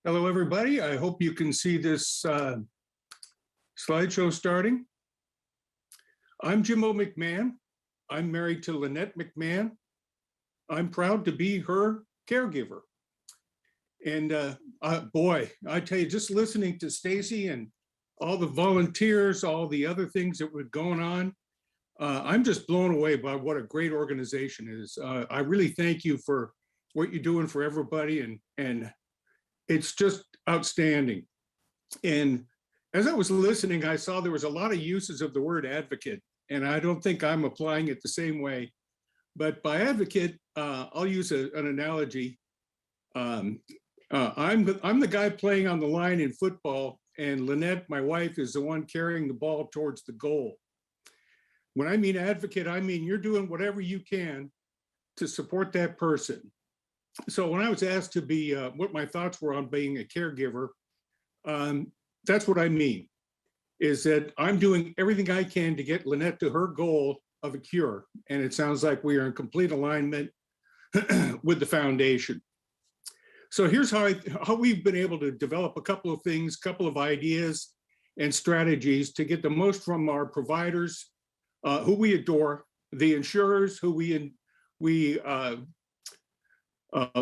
Hello, everybody. I hope you can see this slideshow starting. I'm Jim McMahon. I'm married to Lynette McMahon. I'm proud to be her caregiver. And boy, I tell you, just listening to Stacy and all the volunteers, all the other things that were going on, I'm just blown away by what a great organization is. I really thank you for what you're doing for everybody, and it's just outstanding. And as I was listening, I saw there was a lot of uses of the word advocate, and I don't think I'm applying it the same way. But by advocate, I'll use an analogy. I'm the guy playing on the line in football, and Lynette, my wife, is the one carrying the ball towards the goal. When I mean advocate, I mean you're doing whatever you can to support that person. So when I was asked to be what my thoughts were on being a caregiver, that's what I mean, is that I'm doing everything I can to get Lynette to her goal of a cure. And it sounds like we are in complete alignment with the foundation. So here's how we've been able to develop a couple of things, couple of ideas and strategies to get the most from our providers, who we adore, the insurers who we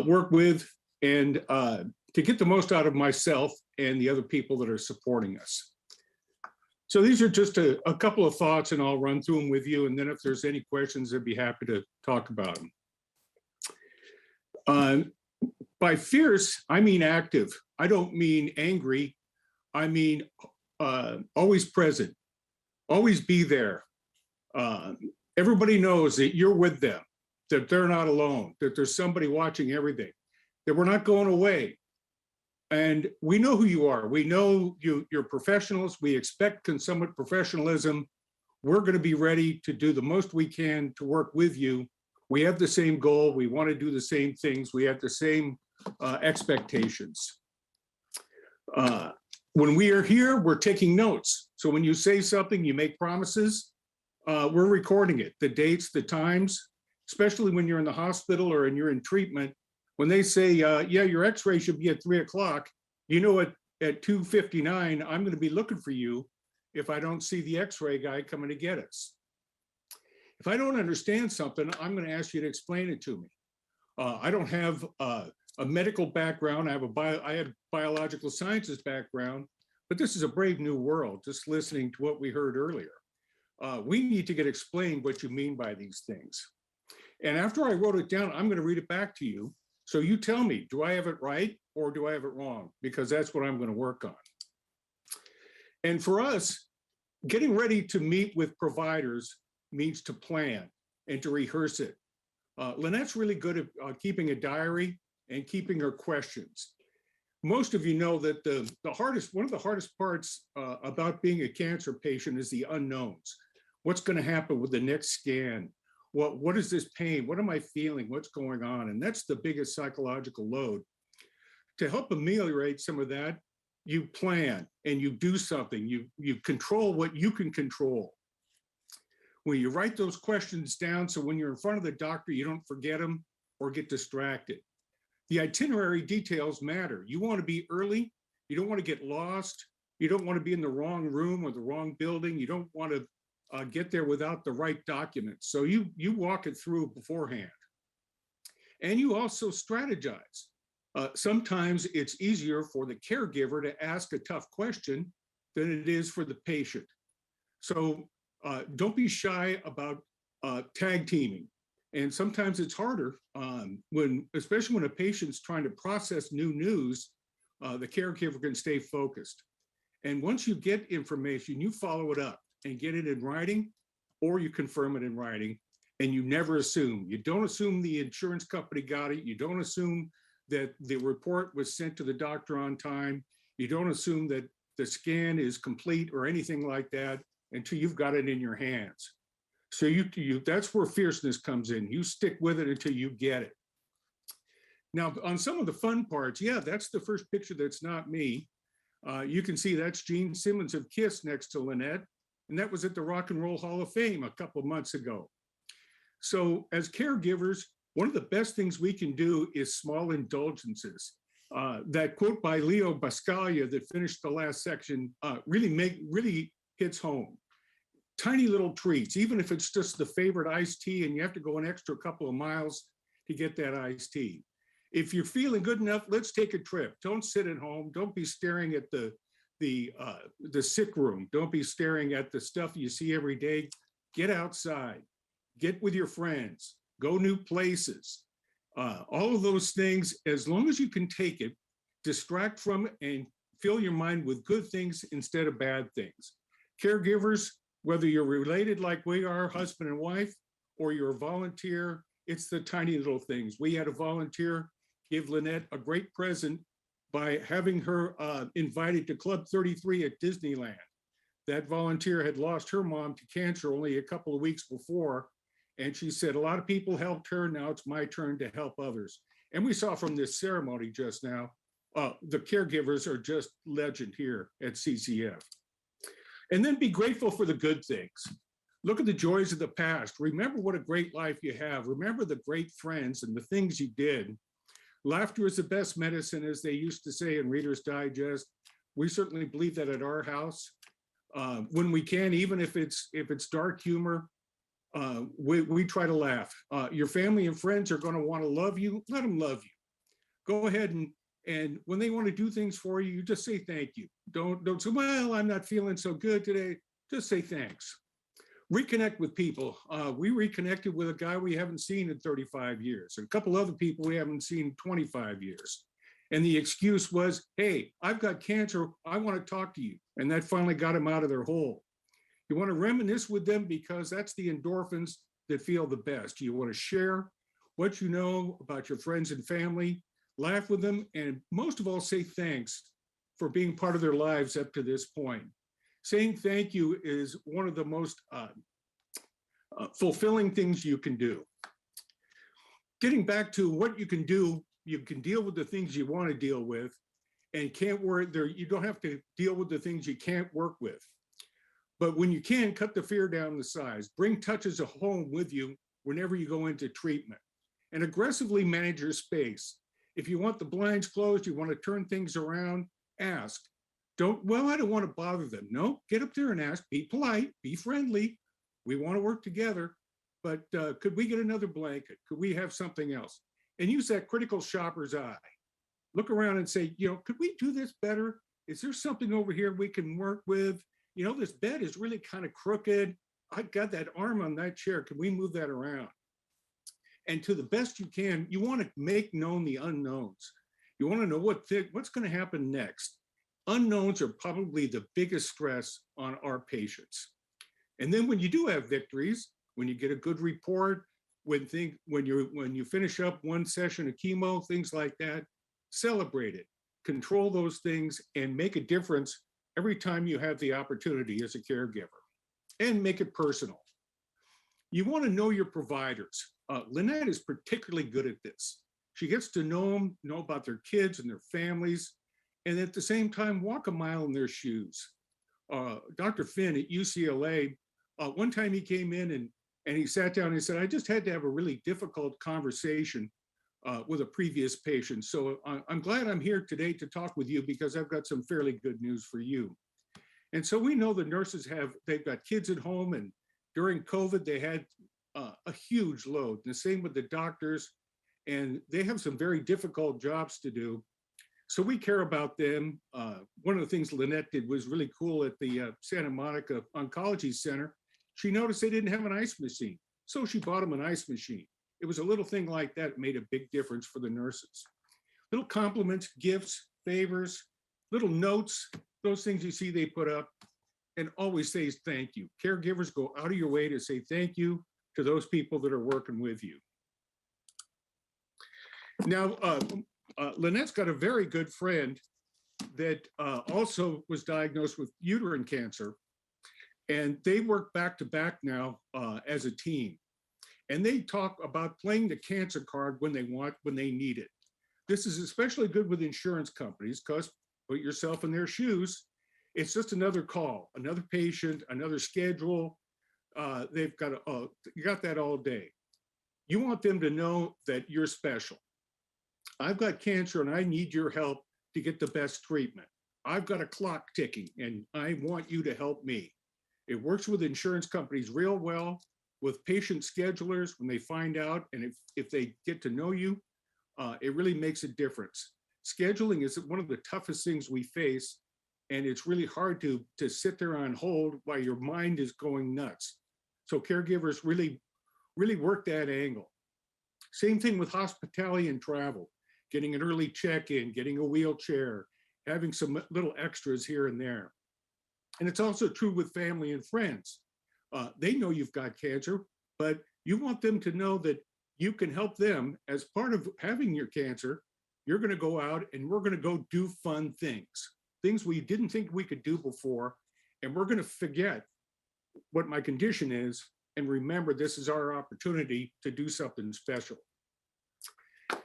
work with, and to get the most out of myself and the other people that are supporting us. So these are just a couple of thoughts, and I'll run through them with you. And then if there's any questions, I'd be happy to talk about them. By fierce, I mean active. I don't mean angry. I mean always present, always be there. Everybody knows that you're with them, that they're not alone, that there's somebody watching everything, that we're not going away. And we know who you are. We know you're professionals. We expect somewhat professionalism. We're going to be ready to do the most we can to work with you. We have the same goal. We want to do the same things. We have the same expectations. When we are here, we're taking notes. So when you say something, you make promises, we're recording it, the dates, the times, especially when you're in the hospital or you're in treatment. When they say, yeah, your x-ray should be at 3 o'clock, you know at 2:59, I'm going to be looking for you if I don't see the x-ray guy coming to get us. If I don't understand something, I'm going to ask you to explain it to me. I don't have a medical background. I have biological sciences background, but this is a brave new world, just listening to what we heard earlier. We need to get explained what you mean by these things. And after I wrote it down, I'm going to read it back to you. So you tell me, do I have it right or do I have it wrong? Because that's what I'm going to work on. And for us, getting ready to meet with providers means to plan and to rehearse it. Lynette's really good at keeping a diary and keeping her questions. Most of you know that one of the hardest parts about being a cancer patient is the unknowns. What's going to happen with the next scan? What is this pain? What am I feeling? What's going on? And that's the biggest psychological load. To help ameliorate some of that, you plan and you do something. You control what you can control. When you write those questions down, so when you're in front of the doctor, you don't forget them or get distracted. The itinerary details matter. You want to be early. You don't want to get lost. You don't want to be in the wrong room or the wrong building. You don't want to get there without the right documents. So you walk it through beforehand. And you also strategize. Sometimes it's easier for the caregiver to ask a tough question than it is for the patient. So don't be shy about tag teaming. And sometimes it's harder especially when a patient's trying to process new news, the caregiver can stay focused. And once you get information, you follow it up and get it in writing, or you confirm it in writing, and you never assume. You don't assume the insurance company got it. You don't assume that the report was sent to the doctor on time. You don't assume that the scan is complete or anything like that until you've got it in your hands. So that's where fierceness comes in. You stick with it until you get it. Now, on some of the fun parts, yeah, that's the first picture that's not me. You can see that's Gene Simmons of KISS next to Lynette. And that was at the Rock and Roll Hall of Fame a couple of months ago. So as caregivers, one of the best things we can do is small indulgences. That quote by Leo Bascaglia that finished the last section really hits home. Tiny little treats, even if it's just the favorite iced tea and you have to go an extra couple of miles to get that iced tea. If you're feeling good enough, let's take a trip. Don't sit at home. Don't be staring at the sick room. Don't be staring at the stuff you see every day. Get outside. Get with your friends. Go new places. All of those things, as long as you can take it, distract from it and fill your mind with good things instead of bad things. Caregivers, whether you're related like we are, husband and wife, or you're a volunteer, it's the tiny little things. We had a volunteer give Lynette a great present by having her invited to Club 33 at Disneyland. That volunteer had lost her mom to cancer only a couple of weeks before. And she said, a lot of people helped her. Now it's my turn to help others. And we saw from this ceremony just now, the caregivers are just legend here at CCF. And then be grateful for the good things. Look at the joys of the past. Remember what a great life you have. Remember the great friends and the things you did. Laughter is the best medicine, as they used to say in Reader's Digest. We certainly believe that at our house. When we can, even if it's dark humor, we try to laugh. Your family and friends are going to want to love you. Let them love you. Go ahead and when they want to do things for you, you just say thank you. Don't say, well, I'm not feeling so good today. Just say thanks. Reconnect with people. We reconnected with a guy we haven't seen in 35 years, and a couple other people we haven't seen in 25 years. And the excuse was, hey, I've got cancer. I want to talk to you. And that finally got them out of their hole. You want to reminisce with them because that's the endorphins that feel the best. You want to share what you know about your friends and family, laugh with them, and most of all, say thanks for being part of their lives up to this point. Saying thank you is one of the most fulfilling things you can do. Getting back to what you can do, you can deal with the things you want to deal with and can't work there. You don't have to deal with the things you can't work with. But when you can, cut the fear down the size. Bring touches of home with you whenever you go into treatment. And aggressively manage your space. If you want the blinds closed, you want to turn things around, ask. Well, I don't want to bother them. No, get up there and ask. Be polite, be friendly. We want to work together. But could we get another blanket? Could we have something else? And use that critical shopper's eye. Look around and say, could we do this better? Is there something over here we can work with? This bed is really kind of crooked. I got that arm on that chair. Can we move that around? And to the best you can, you want to make known the unknowns. You want to know what's going to happen next. Unknowns are probably the biggest stress on our patients. And then when you do have victories, when you get a good report, when you finish up one session of chemo, things like that, celebrate it, control those things, and make a difference every time you have the opportunity as a caregiver, and make it personal. You want to know your providers. Lynette is particularly good at this. She gets to know them, know about their kids and their families, and at the same time, walk a mile in their shoes. Dr. Finn at UCLA, one time he came in and he sat down and he said, I just had to have a really difficult conversation with a previous patient. So I'm glad I'm here today to talk with you because I've got some fairly good news for you. And so we know the nurses they've got kids at home, and during COVID, they had a huge load. The same with the doctors, and they have some very difficult jobs to do. So we care about them. One of the things Lynette did was really cool at the Santa Monica Oncology Center. She noticed they didn't have an ice machine. So she bought them an ice machine. It was a little thing like that made a big difference for the nurses. Little compliments, gifts, favors, little notes, those things you see they put up, and always say thank you. Caregivers, go out of your way to say thank you to those people that are working with you. Now, Lynette's got a very good friend that also was diagnosed with uterine cancer, and they work back to back now as a team. And they talk about playing the cancer card when they need it. This is especially good with insurance companies because put yourself in their shoes. It's just another call, another patient, another schedule. You got that all day. You want them to know that you're special. I've got cancer and I need your help to get the best treatment. I've got a clock ticking and I want you to help me. It works with insurance companies real well, with patient schedulers when they find out, and if they get to know you, it really makes a difference. Scheduling is one of the toughest things we face, and it's really hard to sit there on hold while your mind is going nuts. So caregivers really work that angle. Same thing with hospitality and travel, getting an early check-in, getting a wheelchair, having some little extras here and there. And it's also true with family and friends. They know you've got cancer, but you want them to know that you can help them as part of having your cancer. You're going to go out and we're going to go do fun things we didn't think we could do before. And we're going to forget what my condition is and remember this is our opportunity to do something special.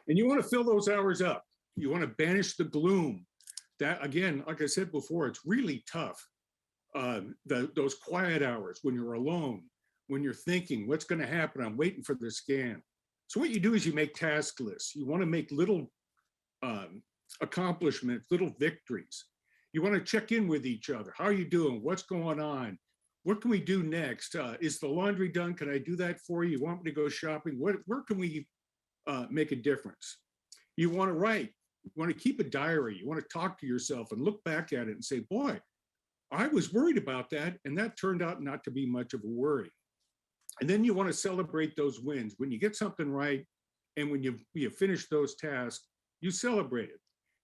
And you want to fill those hours up. You want to banish the gloom. That, again, like I said before, it's really tough. Those quiet hours when you're alone, when you're thinking, what's going to happen? I'm waiting for the scan. So what you do is you make task lists. You want to make little accomplishments, little victories. You want to check in with each other. How are you doing? What's going on? What can we do next? Is the laundry done? Can I do that for you? You want me to go shopping? Where can we make a difference? You want to write. You want to keep a diary. You want to talk to yourself and look back at it and say, boy, I was worried about that, and that turned out not to be much of a worry. And then you want to celebrate those wins. When you get something right, and when you finish those tasks, you celebrate it.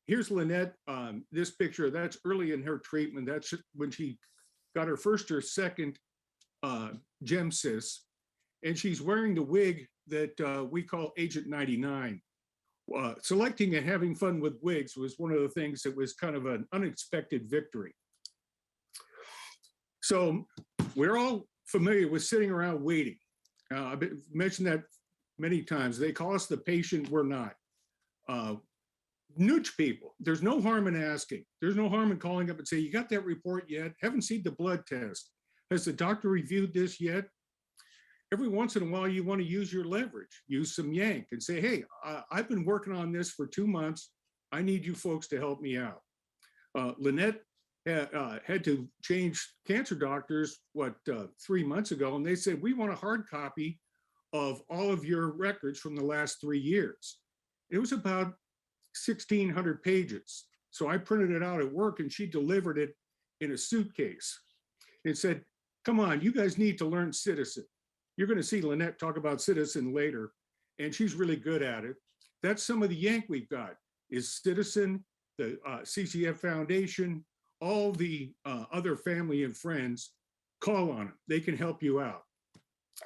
Here's Lynette, this picture, that's early in her treatment. That's when she got her first or second Gemcis, and she's wearing the wig that we call Agent 99. Selecting and having fun with wigs was one of the things that was kind of an unexpected victory. So we're all familiar with sitting around waiting. I've mentioned that many times. They call us the patient, we're not. Nooch people, there's no harm in asking. There's no harm in calling up and say, you got that report yet? Haven't seen the blood test. Has the doctor reviewed this yet? Every once in a while, you want to use your leverage, use some yank and say, hey, I've been working on this for 2 months. I need you folks to help me out. Lynette had to change cancer doctors, 3 months ago, and they said, we want a hard copy of all of your records from the last 3 years. It was about 1,600 pages. So I printed it out at work and she delivered it in a suitcase. It said, come on, you guys need to learn Citizen. You're going to see Lynette talk about Citizen later, and she's really good at it. That's some of the yank we've got is Citizen, the CCF Foundation, all the other family and friends, call on them. They can help you out.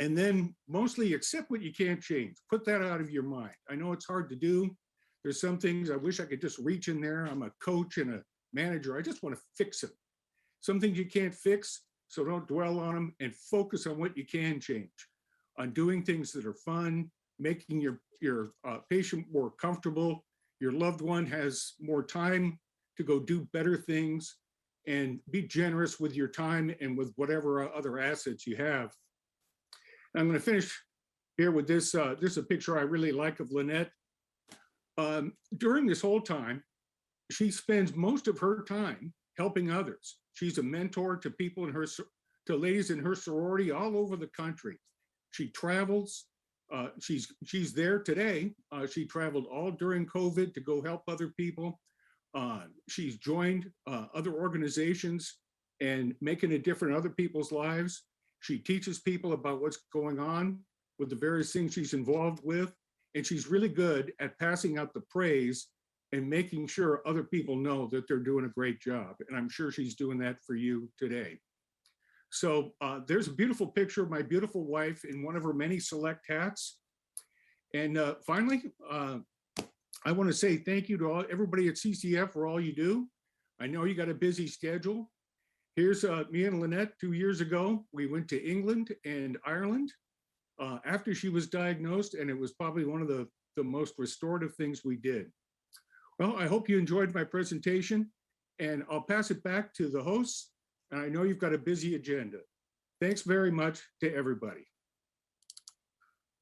And then mostly accept what you can't change. Put that out of your mind. I know it's hard to do. There's some things I wish I could just reach in there. I'm a coach and a manager. I just want to fix them. Some things you can't fix, so don't dwell on them and focus on what you can change, on doing things that are fun, making your patient more comfortable. Your loved one has more time to go do better things, and be generous with your time and with whatever other assets you have. I'm going to finish here with this. This is a picture I really like of Lynette. During this whole time, she spends most of her time helping others. She's a mentor to people to ladies in her sorority all over the country. She travels. She's there today. She traveled all during COVID to go help other people. She's joined other organizations and making a difference in other people's lives. She teaches people about what's going on with the various things she's involved with. And she's really good at passing out the praise and making sure other people know that they're doing a great job. And I'm sure she's doing that for you today. So there's a beautiful picture of my beautiful wife in one of her many select hats. And finally, I want to say thank you to everybody at CCF for all you do. I know you got a busy schedule. Here's me and Lynette 2 years ago. We went to England and Ireland after she was diagnosed, and it was probably one of the most restorative things we did. Well, I hope you enjoyed my presentation, and I'll pass it back to the hosts. And I know you've got a busy agenda. Thanks very much to everybody.